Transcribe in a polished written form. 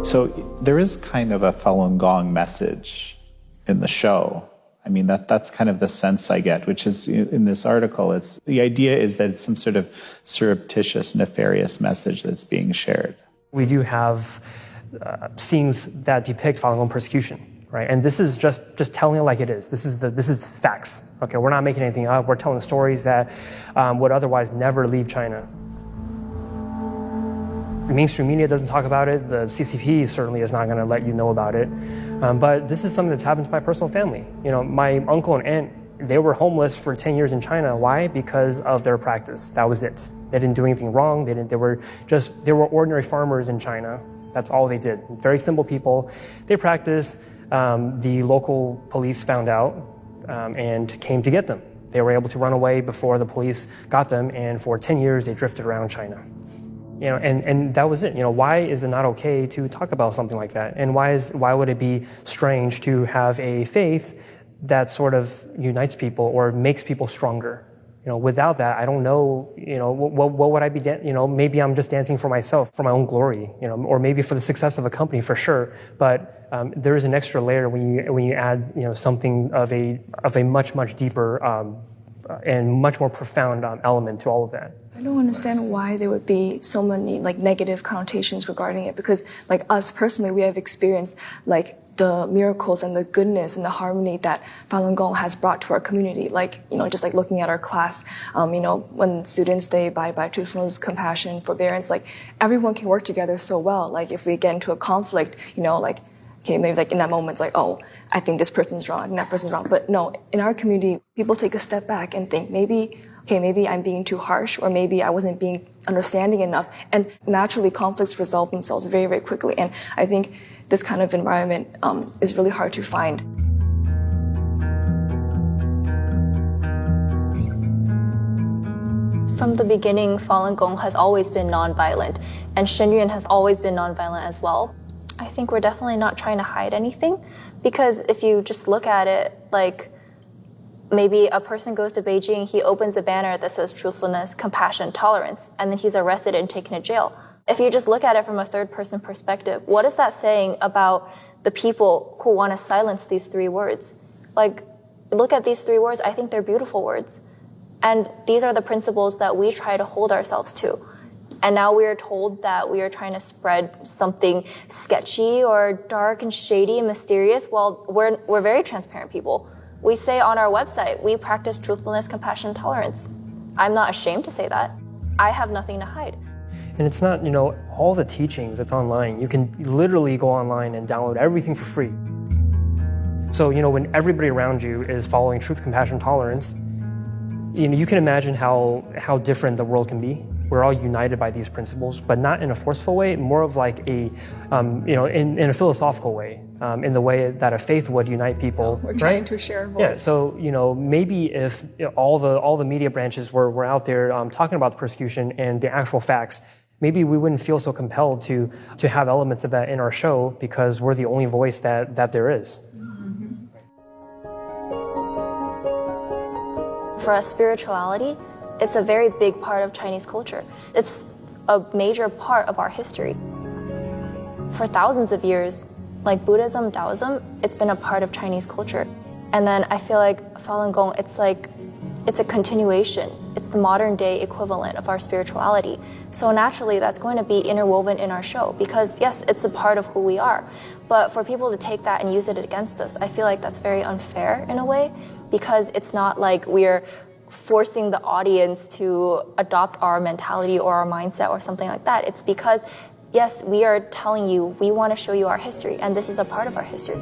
So there is kind of a Falun Gong message in the show. I mean, that's kind of the sense I get, which is in this article. The idea is that it's some sort of surreptitious, nefarious message that's being shared. We do have scenes that depict Falun Gong persecution, right? And this is just telling it like it is. This is facts. Okay, we're not making anything up. We're telling stories that would otherwise never leave China. The mainstream media doesn't talk about it. The CCP certainly is not going to let you know about it. But this is something that's happened to my personal family. You know, my uncle and aunt, they were homeless for 10 years in China. Why? Because of their practice. That was it. They didn't do anything wrong. They were ordinary farmers in China. That's all they did. Very simple people. They practiced. The local police found out and came to get them. They were able to run away before the police got them, and for 10 years they drifted around China. You know, and that was it. You know, why is it not okay to talk about something like that? And why would it be strange to have a faith that sort of unites people or makes people stronger? You know, without that, I don't know, you know, what would I be, maybe I'm just dancing for myself, for my own glory, you know, or maybe for the success of a company for sure. But there is an extra layer when you add, you know, something of a much deeper and much more profound element to all of that. I don't understand why there would be so many like negative connotations regarding it, because like us personally, we have experienced like the miracles and the goodness and the harmony that Falun Gong has brought to our community. Like, you know, just like looking at our class, you know, when students, they abide by truthfulness, compassion, forbearance, like everyone can work together so well. Like if we get into a conflict, you know, like, okay, maybe like in that moment, it's like, oh, I think this person's wrong, and that person's wrong. But no, in our community, people take a step back and think maybe I'm being too harsh, or maybe I wasn't being understanding enough. And naturally, conflicts resolve themselves very, very quickly. And I think this kind of environment is really hard to find. From the beginning, Falun Gong has always been nonviolent, and Shenyuan has always been nonviolent as well. I think we're definitely not trying to hide anything, because if you just look at it, like, maybe a person goes to Beijing, he opens a banner that says truthfulness, compassion, tolerance, and then he's arrested and taken to jail. If you just look at it from a third-person perspective, what is that saying about the people who want to silence these three words? Like, look at these three words. I think they're beautiful words. And these are the principles that we try to hold ourselves to. And now we are told that we are trying to spread something sketchy or dark and shady and mysterious. Well, we're very transparent people. We say on our website, we practice truthfulness, compassion, tolerance. I'm not ashamed to say that. I have nothing to hide. And it's not, you know, all the teachings, it's online. You can literally go online and download everything for free. So, you know, when everybody around you is following truth, compassion, tolerance, you know, you can imagine how different the world can be. We're all united by these principles, but not in a forceful way, more of like a, you know, in a philosophical way, in the way that a faith would unite people. We're trying to share a voice. Yeah, so, you know, maybe if all the media branches were out there talking about the persecution and the actual facts, maybe we wouldn't feel so compelled to have elements of that in our show, because we're the only voice that there is. For us, spirituality, it's a very big part of Chinese culture. It's a major part of our history. For thousands of years, like Buddhism, Taoism, it's been a part of Chinese culture. And then I feel like Falun Gong, it's a continuation. It's the modern day equivalent of our spirituality. So naturally, that's going to be interwoven in our show, because yes, it's a part of who we are. But for people to take that and use it against us, I feel like that's very unfair in a way, because it's not like we're forcing the audience to adopt our mentality or our mindset or something like that. It's because, yes, we are telling you, we want to show you our history, and this is a part of our history.